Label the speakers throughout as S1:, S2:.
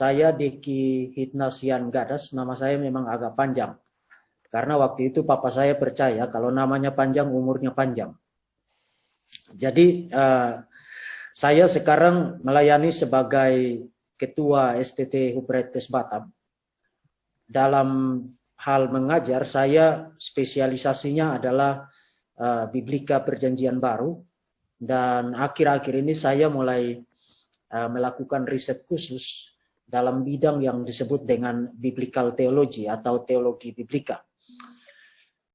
S1: Saya Diki Hitnasian Gadas, nama saya memang agak panjang. Karena waktu itu papa saya percaya kalau namanya panjang, umurnya panjang. Jadi saya sekarang melayani sebagai Ketua STT Hupretes Batam. Dalam hal mengajar, saya spesialisasinya adalah Biblika Perjanjian Baru. Dan akhir-akhir ini saya mulai melakukan riset khusus dalam bidang yang disebut dengan biblical theology atau teologi biblika.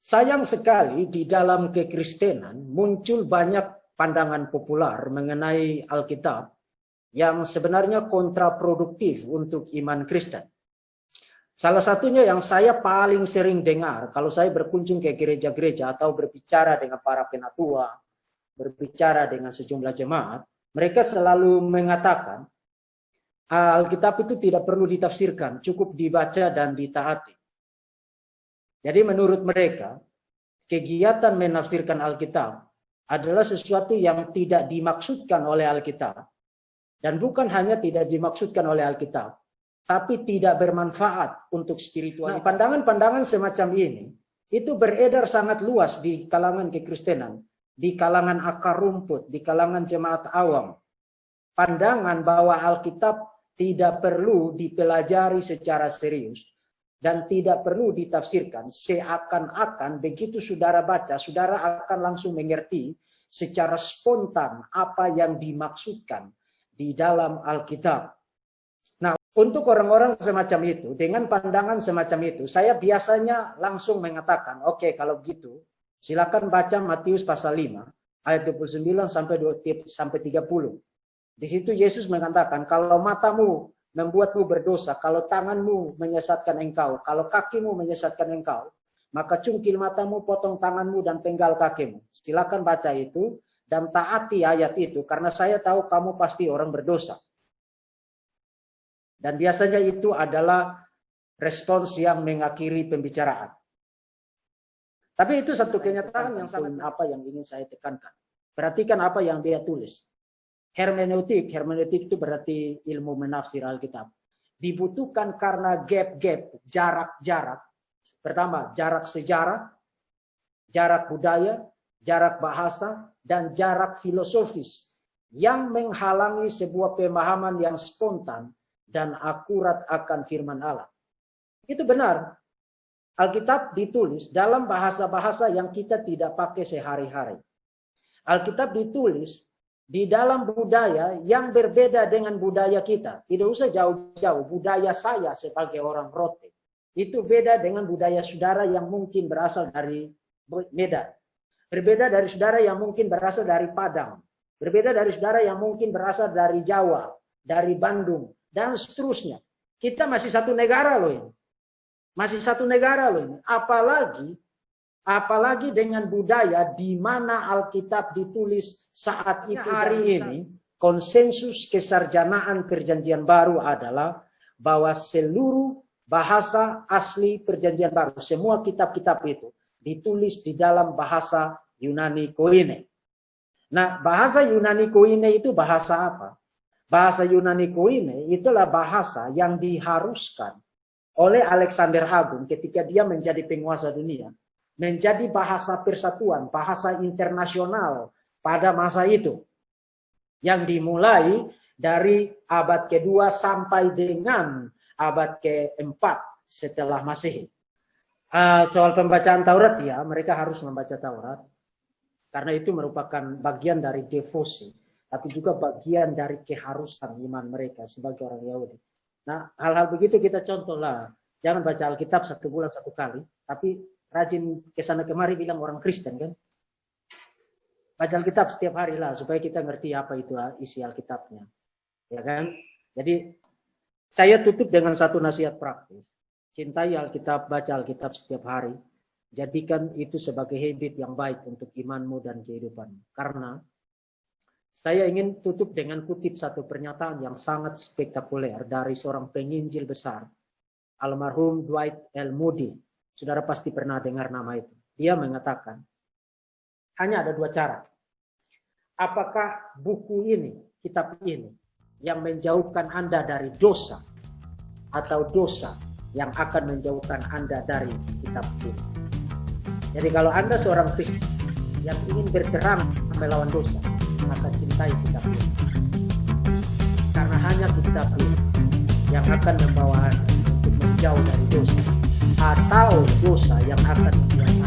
S1: Sayang sekali di dalam kekristenan muncul banyak pandangan populer mengenai Alkitab yang sebenarnya kontraproduktif untuk iman Kristen. Salah satunya yang saya paling sering dengar kalau saya berkunjung ke gereja-gereja atau berbicara dengan para penatua, berbicara dengan sejumlah jemaat, mereka selalu mengatakan Alkitab itu tidak perlu ditafsirkan, cukup dibaca dan ditaati. Jadi menurut mereka, kegiatan menafsirkan Alkitab adalah sesuatu yang tidak dimaksudkan oleh Alkitab. Dan bukan hanya tidak dimaksudkan oleh Alkitab, tapi tidak bermanfaat untuk spiritualitas. Nah, pandangan-pandangan semacam ini, itu beredar sangat luas di kalangan kekristenan, di kalangan akar rumput, di kalangan jemaat awam. Pandangan bahwa Alkitab tidak perlu dipelajari secara serius dan tidak perlu ditafsirkan, seakan-akan begitu saudara baca, saudara akan langsung mengerti secara spontan apa yang dimaksudkan di dalam Alkitab. Nah, untuk orang-orang semacam itu, dengan pandangan semacam itu, saya biasanya langsung mengatakan, oke, kalau begitu, silakan baca Matius pasal 5, ayat 29 sampai 30. Di situ Yesus mengatakan, kalau matamu membuatmu berdosa, kalau tanganmu menyesatkan engkau, kalau kakimu menyesatkan engkau, maka cungkil matamu, potong tanganmu, dan penggal kakimu. Silakan baca itu dan taati ayat itu, karena saya tahu kamu pasti orang berdosa. Dan biasanya itu adalah respons yang mengakhiri pembicaraan. Tapi itu satu kenyataan yang sangat apa yang ingin saya tekankan. Perhatikan apa yang dia tulis. Hermeneutik itu berarti ilmu menafsir Alkitab. Dibutuhkan karena gap-gap, jarak-jarak. Pertama, jarak sejarah, jarak budaya, jarak bahasa, dan jarak filosofis yang menghalangi sebuah pemahaman yang spontan dan akurat akan firman Allah. Itu benar. Alkitab ditulis dalam bahasa-bahasa yang kita tidak pakai sehari-hari. Alkitab ditulis di dalam budaya yang berbeda dengan budaya kita. Tidak usah jauh-jauh, budaya saya sebagai orang Rote itu beda dengan budaya saudara yang mungkin berasal dari Medan. Berbeda dari saudara yang mungkin berasal dari Padang. Berbeda dari saudara yang mungkin berasal dari Jawa, dari Bandung, dan seterusnya. Kita masih satu negara loh ini. Masih satu negara loh ini. Apalagi dengan budaya di mana Alkitab ditulis saat itu. Hari ini, konsensus kesarjanaan Perjanjian Baru adalah bahwa seluruh bahasa asli Perjanjian Baru, semua kitab-kitab itu ditulis di dalam bahasa Yunani Koine. Nah, bahasa Yunani Koine itu bahasa apa? Bahasa Yunani Koine itulah bahasa yang diharuskan oleh Alexander Agung ketika dia menjadi penguasa dunia. Menjadi bahasa persatuan, bahasa internasional pada masa itu. Yang dimulai dari abad kedua sampai dengan abad keempat setelah Masehi. Soal pembacaan Taurat ya, mereka harus membaca Taurat. Karena itu merupakan bagian dari devosi. Tapi juga bagian dari keharusan iman mereka sebagai orang Yahudi. Nah, hal-hal begitu kita contohlah. Jangan baca Alkitab 1 bulan 1 kali. Tapi rajin kesana kemari bilang orang Kristen kan. Baca Alkitab setiap hari lah supaya kita ngerti apa itu isi Alkitabnya. Ya kan? Jadi saya tutup dengan satu nasihat praktis. Cintai Alkitab, baca Alkitab setiap hari. Jadikan itu sebagai habit yang baik untuk imanmu dan kehidupanmu. Karena saya ingin tutup dengan kutip satu pernyataan yang sangat spektakuler dari seorang penginjil besar, almarhum Dwight L. Moody. Saudara pasti pernah dengar nama itu. Dia mengatakan, hanya ada 2 cara. Apakah buku ini, kitab ini, yang menjauhkan Anda dari dosa, atau dosa yang akan menjauhkan Anda dari kitab hidup. Jadi kalau Anda seorang Kristen yang ingin berperang melawan dosa, maka cintai kitab hidup. Karena hanya kitab hidup yang akan membawa Anda untuk menjauh dari dosa, atau dosa yang akan membuat